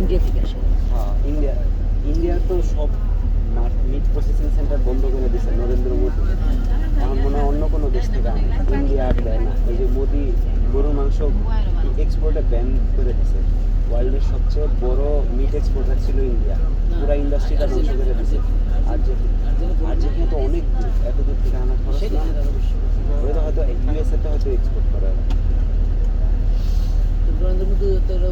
India থেকে আসে। হ্যাঁ, ইন্ডিয়ার তো সব মিট প্রসেসিং সেন্টার বন্ধ করে দিয়েছে নরেন্দ্র মোদী। এখন মনে হয় অন্য কোনো দেশ থেকে আনে, ইন্ডিয়া আর দেয় না। এই যে মোদী গরুর মাংস এক্সপোর্টে ব্যান করে দিয়েছে। ওয়ার্ল্ডের সবচেয়ে বড় মিট এক্সপোর্টার ছিল ইন্ডিয়া, পুরো ইন্ডাস্ট্রিটা ধ্বংস করে দিয়েছে। আর্জেন্টিনা তো অনেক দূর, এত দূর থেকে আনা খরচ না। ওইটা হয়তো ইউএসএতে হয়তো এক্সপোর্ট করে ওরা। নরেন্দ্র মোদী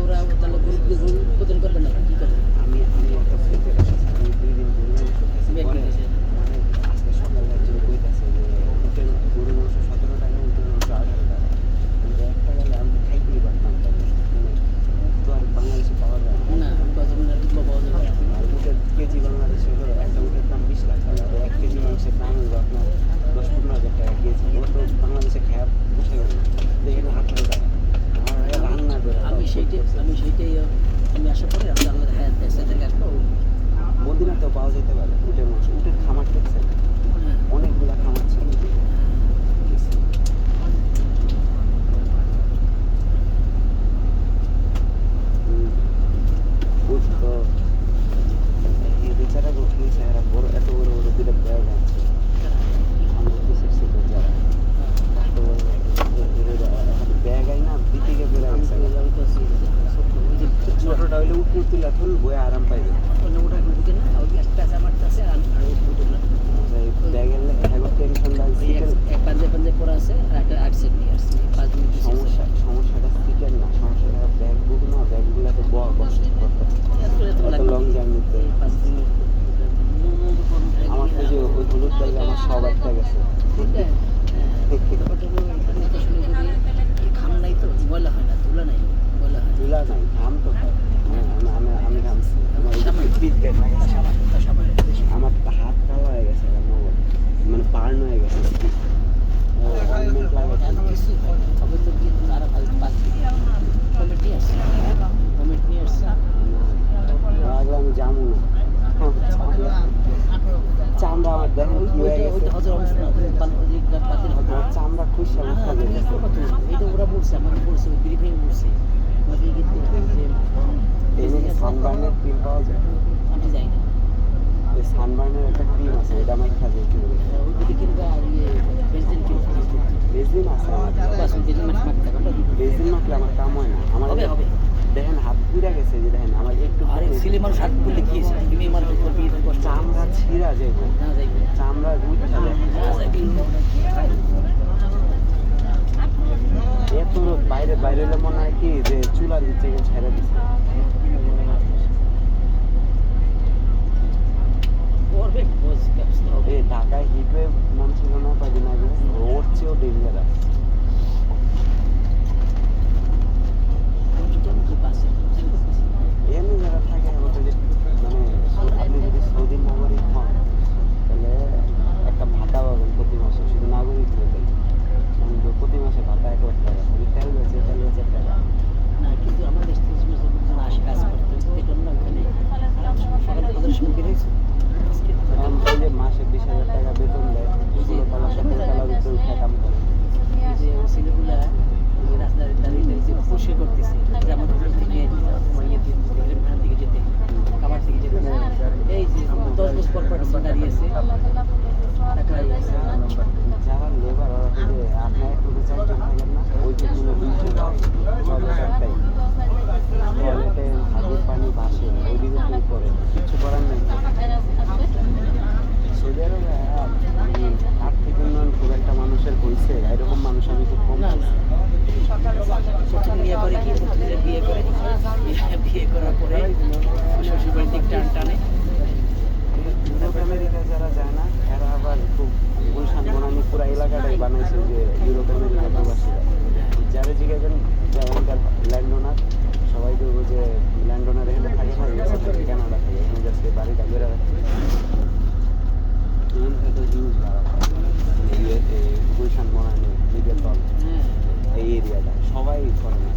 ওরা তাহলে গরু উৎপাদন করবে না, কী করবে? আমি একটা ফেতে আমি 2 দিন গরু মাংস খাইছি। পরে মানে আজকে সকালে একজন কইতাছে যে উটের গরু মাংস 17 টাকা, উটের মাংস 18 টাকা। কিন্তু একটা গেলে আমি খাইতেই পারতাম তাহলে। মানে তো আর বাংলাদেশে পাওয়া যায় না, পাওয়া যাবে। আর উটের কেজি বাংলাদেশে হলো একটা উটের দাম 20 লাখ টাকা। আর 1 কেজি মাংসের দাম হলো আপনার 10-15 হাজার টাকা কেজি। ও তো বাংলাদেশে খেয়ে বসে গেল, দেখেন 18 টাকা। আমার রান্না করে আমি সেইটাই আমি আশা করি আমরা আমাদের দেশে থেকে আসবো। মদিনাতেও পাওয়া যেতে পারে উটের মাংস। উটের খামার দেখছে, অনেকগুলা খামার ছিল। বেচারা রুটিয়েছে, এরা বড় এত বড় বড় দুটো ব্যাগ আছে আমাদের দেশের ছিল যারা এত বড় ব্যাগ আই না দিকে বেড়ে গেছে। ছোটটা হইলে উঠে তুলে এখন বয়ে আরাম পাইবে। ব্যাগের এখন টেনশন লাগছে। পাঞ্জে পড়া আছে আর একটা আর্টসেট নিয়ে আসছি 5 মিনিট। সমস্যাটা সিটের না, সমস্যাটা ব্যাগ বুক না, ব্যাগগুলো তো বড় কষ্ট করতে লং জার্নিতে। আমার তো যে ওই হলুদ ব্যাগ আমার সব একটা গেছে। খাম নাই তো, ময়লা হয় না, তুলা নাই, তুলা নাই, ঘাম তো খায়। আমি ঘামছি, আমার হাত খাওয়া হয়ে গেছে, মানে পার্ন হয়ে গেছে। আমি জামু না, চামড়া আমার দেখেন কি হয়ে গেছে। চামড়া খুশি অবস্থা এটা ওরা বলছে, আমাকে বলছে, ব্রিফিং বলছে সানবার্নের ক্রিম পাওয়া যায়। আমি যাই না, এই সানবার্নের একটা ক্রিম আছে, এটা আমার কাছে বেসলিন আছে। বেসলিন মাখলে আমার কাম হয় না। আমার দেখেন হাত পুড়ে গেছে, যে দেখেন আমার একটু সিলেমার হাত পুড়লে কি চামড়া ছিঁড়া যাইব, চামড়া এত বাইরে হলে মনে হয় কি যে চুলার নিচে ছেড়ে দিচ্ছে। ঢাকায় হিটওয়েভ নাম ছিল না কয়েকদিন আগে, ওর চেয়েও ডেঞ্জারাস। এমনি যারা থাকে ওটা যে মানে আপনি যদি সৌদি নাগরিক হন তাহলে একটা ভাতা পাবেন প্রতি মাসে, শুধু নাগরিক হলে প্রতি মাসে ভাতা 1 লাখ টাকা। যদি তেল বেচে 1 টাকা না, কিন্তু আমার দেশ থেকে আসে কাজ করতে দেখলাম না ওখানে সকাল 15 সময় বেরিয়েছে। এই যে মাসে 20,000 টাকা বেতন দেয়, কলকাতা ভিতরে উঠে কাম করে। এই যে ছেলেগুলা রাস্তায় দাঁড়িয়ে পরিষ্কার করতেছে, আমাদের থেকে ওখান থেকে যেতে, খাবার থেকে যেতে, এই যে 10 বছর পর দাঁড়িয়েছে যারা লেবার ওরা যে আপনার এক রুমে 4 জন থাকেন না, ওই যে কোনো টয়লেট একটাই, টয়লেটে হাতের পানি ভাসে, ওইদিকে তুই করে কিছু করার নেই। সৌদি আরবে আর্থিক উন্নয়ন খুব একটা মানুষের হয়েছে, এরকম মানুষ আমি খুব কম। বিয়ে করে কি বিয়ে করার পরে শ্বশুরবাড়ির দিক টানে। ইউরোপ আমেরিকায় যারা যায় না এরা আবার খুব গুলশান বনানি পুরা এলাকাটাই বানাইছে যে ইউরোপ আমেরিকা প্রবাসীরা। যারা জিজ্ঞাসেন যে এখানকার ল্যান্ড ওনার, সবাই বলবো যে ল্যান্ড ওনার এখানে থাকে না, ইউএসএ থাকে, কানাডা থাকে, এখানে যাচ্ছে বাড়িটা বেড়ে রাখছে। এখান থেকে হিউজ ভাড়া পায় গুলশান বনানি মিডিয়া তল এই এরিয়াটা সবাই করে না।